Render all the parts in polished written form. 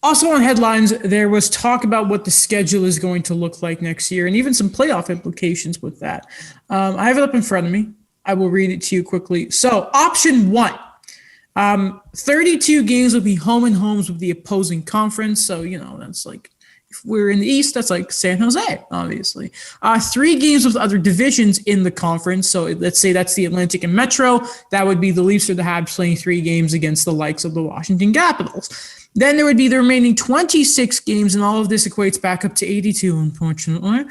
Also on headlines, there was talk about what the schedule is going to look like next year and even some playoff implications with that. I have it up in front of me. I will read it to you quickly. So option 1, 32 games will be home and homes with the opposing conference. So, that's like, if we're in the East, that's like San Jose, obviously. 3 games with other divisions in the conference. So let's say that's the Atlantic and Metro. That would be the Leafs or the Habs playing 3 games against the likes of the Washington Capitals. Then there would be the remaining 26 games, and all of this equates back up to 82, unfortunately.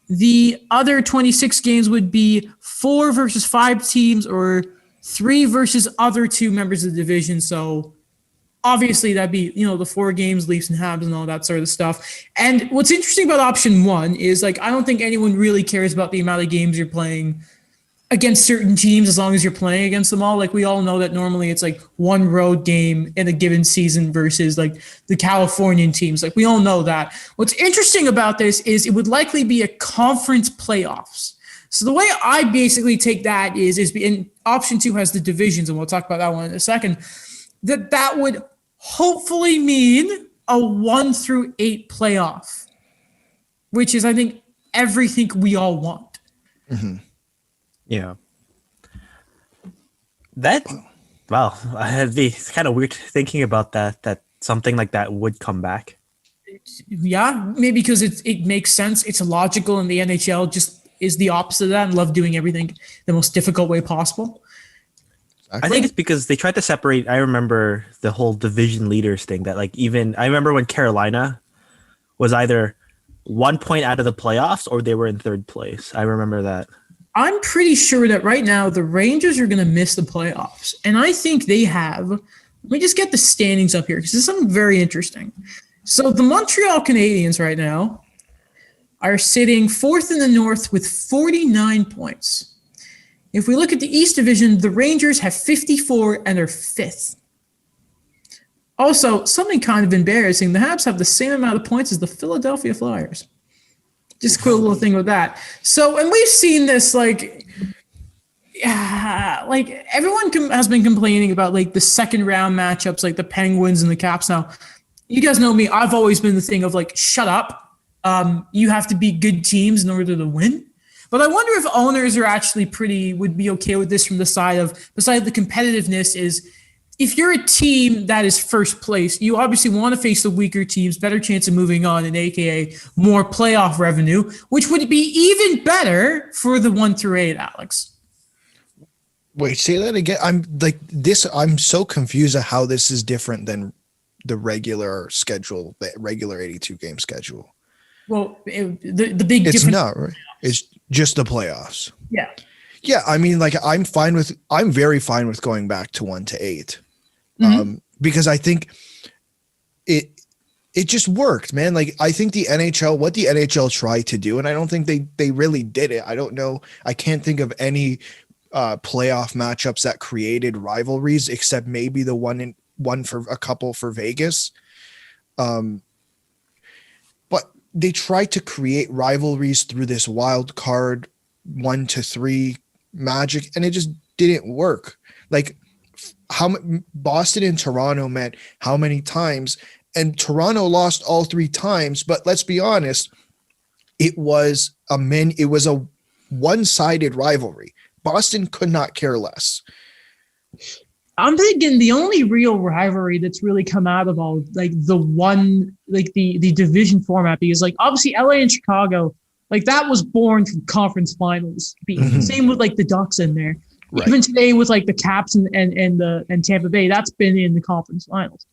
The other 26 games would be 4 versus 5 teams or 3 versus other 2 members of the division. So obviously that'd be, the 4 games, Leafs and Habs and all that sort of stuff. And what's interesting about option 1 is I don't think anyone really cares about the amount of games you're playing against certain teams as long as you're playing against them all. We all know that normally it's 1 road game in a given season versus the Californian teams. We all know that. What's interesting about this is it would likely be a conference playoffs. So the way I basically take that is in option 2 has the divisions, and we'll talk about that one in a second, that would hopefully mean a 1 through 8 playoff, which is, I think, everything we all want. Mm-hmm. Yeah. It'd be kind of weird thinking about that something like that would come back. Yeah, maybe because it makes sense. It's logical, and the NHL just is the opposite of that and love doing everything the most difficult way possible. I think it's because they tried to separate. I remember the whole division leaders thing that I remember when Carolina was either 1 point out of the playoffs or they were in 3rd place. I remember that. I'm pretty sure that right now the Rangers are going to miss the playoffs. And I think they have, let me just get the standings up here because this is something very interesting. So the Montreal Canadiens right now are sitting 4th in the North with 49 points. If we look at the East Division, the Rangers have 54 and are 5th. Also, something kind of embarrassing, the Habs have the same amount of points as the Philadelphia Flyers. Just a cool little thing with that. So, and we've seen this, everyone has been complaining about, the second round matchups, the Penguins and the Caps. Now, you guys know me. I've always been the thing of, shut up. You have to be good teams in order to win. But I wonder if owners are actually would be okay with this from the side of, besides the competitiveness is, if you're a team that is first place, you obviously want to face the weaker teams, better chance of moving on, and AKA more playoff revenue, which would be even better for the 1 through 8, Alex. Wait, say that again. I'm so confused at how this is different than the regular schedule, the regular 82 game schedule. Well, the big it's difference. It's not, right? It's just the playoffs. Yeah. Yeah. I mean, I'm very fine with going back to 1 to 8. Because I think it just worked, man. I think what the NHL tried to do, and I don't think they really did it. I don't know. I can't think of any playoff matchups that created rivalries except maybe the one for a couple for Vegas. But they tried to create rivalries through this wild card 1 to 3 magic, and it just didn't work. How Boston and Toronto met how many times, and Toronto lost all 3 times. But let's be honest, it was a one-sided rivalry. Boston could not care less. I'm thinking the only real rivalry that's really come out of all the division format, because obviously LA and Chicago, that was born from conference finals. Same with the Ducks in there. Right. Even today with the Caps and Tampa Bay, that's been in the conference finals.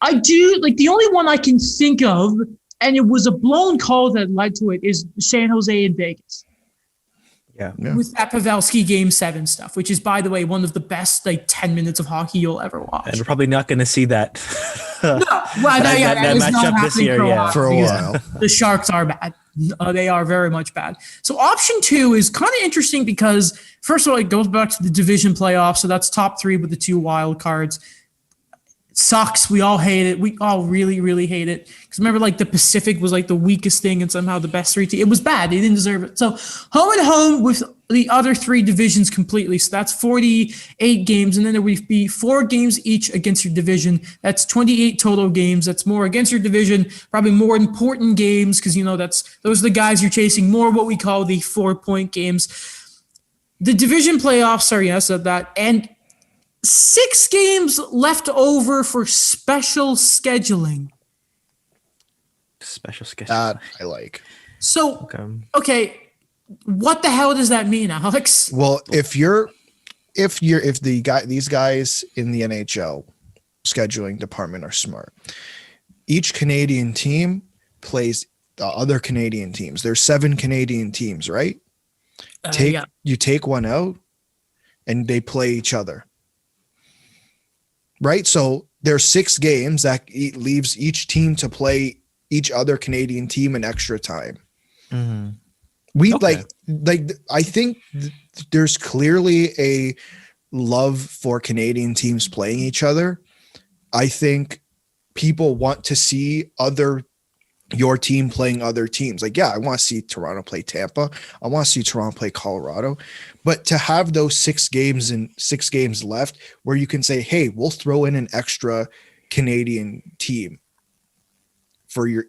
I do the only one I can think of, and it was a blown call that led to it, is San Jose and Vegas. Yeah. With that Pavelski Game 7 stuff, which is, by the way, one of the best 10 minutes of hockey you'll ever watch. And we're probably not going to see that. No, well, that matchup this year, for a while. The Sharks are bad. They are very much bad. So option 2 is kind of interesting because, first of all, it goes back to the division playoffs. So that's top 3 with the 2 wild cards. It sucks. We all hate it. We all really, really hate it. Because remember, the Pacific was the weakest thing and somehow the best 3 teams. It was bad. They didn't deserve it. So home and home with the other three divisions completely. So that's 48 games. And then there would be 4 games each against your division. That's 28 total games. That's more against your division, probably more important games because, those are the guys you're chasing, more what we call the 4-point games. The division playoffs are, yes, of that. And 6 games left over for special scheduling. Special scheduling. That I like. So, okay. What the hell does that mean, Alex? Well, if these guys in the NHL scheduling department are smart, each Canadian team plays the other Canadian teams. There's 7 Canadian teams, right? You take one out and they play each other. Right? So there's 6 games that leaves each team to play each other Canadian team in extra time. Mm-hmm. I think there's clearly a love for Canadian teams playing each other. I think people want to see your team playing other teams. I want to see Toronto play Tampa. I want to see Toronto play Colorado. But to have those 6 games and 6 games left where you can say, hey, we'll throw in an extra Canadian team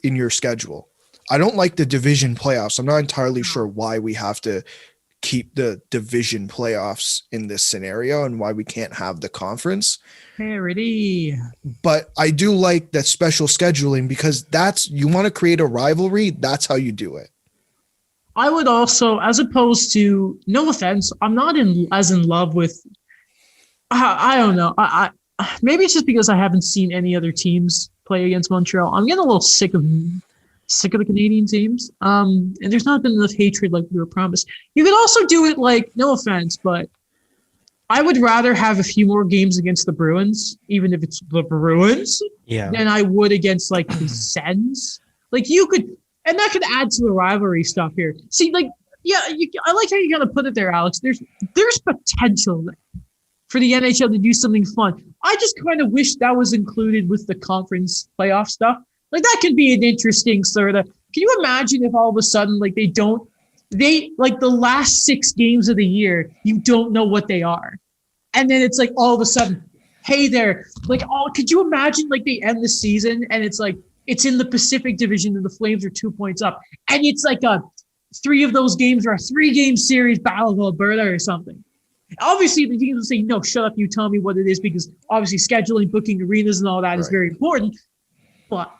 in your schedule. I don't like the division playoffs. I'm not entirely sure why we have to keep the division playoffs in this scenario and why we can't have the conference parity. But I do like that special scheduling because you want to create a rivalry. That's how you do it. I would also, as opposed to, no offense, I'm not as in love with, I don't know. I maybe it's just because I haven't seen any other teams play against Montreal. I'm getting a little sick of the Canadian teams. And there's not been enough hatred like we were promised. You could also do it no offense, but I would rather have a few more games against the Bruins, even if it's the Bruins, than I would against the Sens. You could, and that could add to the rivalry stuff here. See, I like how you're gonna put it there, Alex. There's potential for the NHL to do something fun. I just kind of wish that was included with the conference playoff stuff. That could be an interesting sort of. Can you imagine if all of a sudden the last 6 games of the year, you don't know what they are. And then it's all of a sudden, hey there, could you imagine they end the season and it's it's in the Pacific Division and the Flames are 2 points up. And it's 3 of those games are a 3-game series Battle of Alberta or something. Obviously, the teams will say, no, shut up, you tell me what it is, because obviously scheduling, booking arenas and all that is very important. But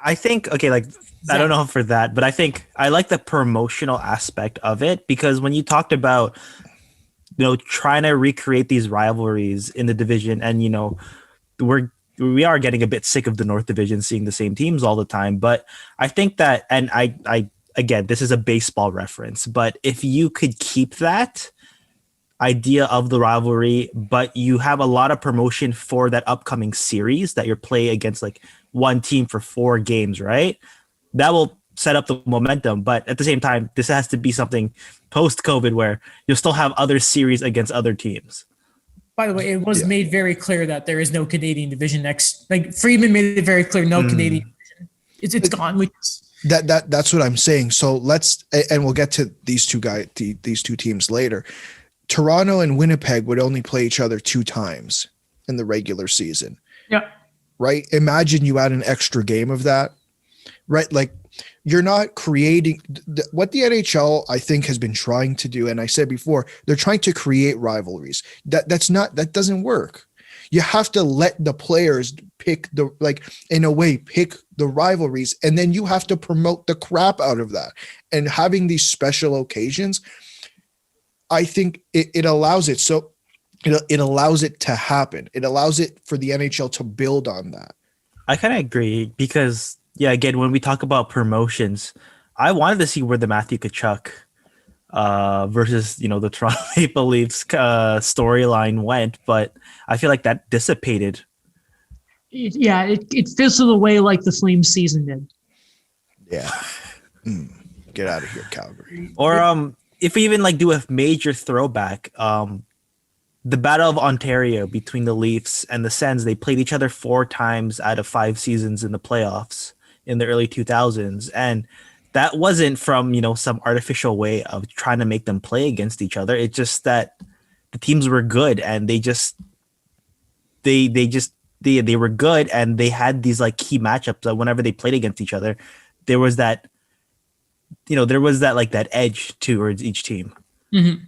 I think, I don't know for that, but I think I like the promotional aspect of it because when you talked about, trying to recreate these rivalries in the division and, we are getting a bit sick of the North Division seeing the same teams all the time. But I think that, and I again, this is a baseball reference, but if you could keep that idea of the rivalry, but you have a lot of promotion for that upcoming series that you're playing against one team for 4 games, right? That will set up the momentum. But at the same time, this has to be something post-COVID where you'll still have other series against other teams. By the way, it was made very clear that there is no Canadian division next. Friedman made it very clear, no Canadian division. It's gone. That's what I'm saying. So and we'll get to these two teams later. Toronto and Winnipeg would only play each other 2 times in the regular season. Yeah. Right? Imagine you add an extra game of that. Right? You're not creating what the NHL, I think, has been trying to do. And I said before, they're trying to create rivalries. That doesn't work. You have to let the players pick in a way, pick the rivalries. And then you have to promote the crap out of that. And having these special occasions, I think it allows it. So it allows it to happen. It allows it for the NHL to build on that. I kind of agree because, again, when we talk about promotions, I wanted to see where the Matthew Tkachuk versus, the Toronto Maple Leafs storyline went, but I feel like that dissipated. It fizzled away like the Flames season did. Yeah. Get out of here, Calgary. Or if we even do a major throwback, the Battle of Ontario between the Leafs and the Sens, they played each other 4 times out of 5 seasons in the playoffs in the early 2000s. And that wasn't from, some artificial way of trying to make them play against each other. It's just that the teams were good, and they were good, and they had these like key matchups that whenever they played against each other, there was that, like that edge towards each team. Mm-hmm.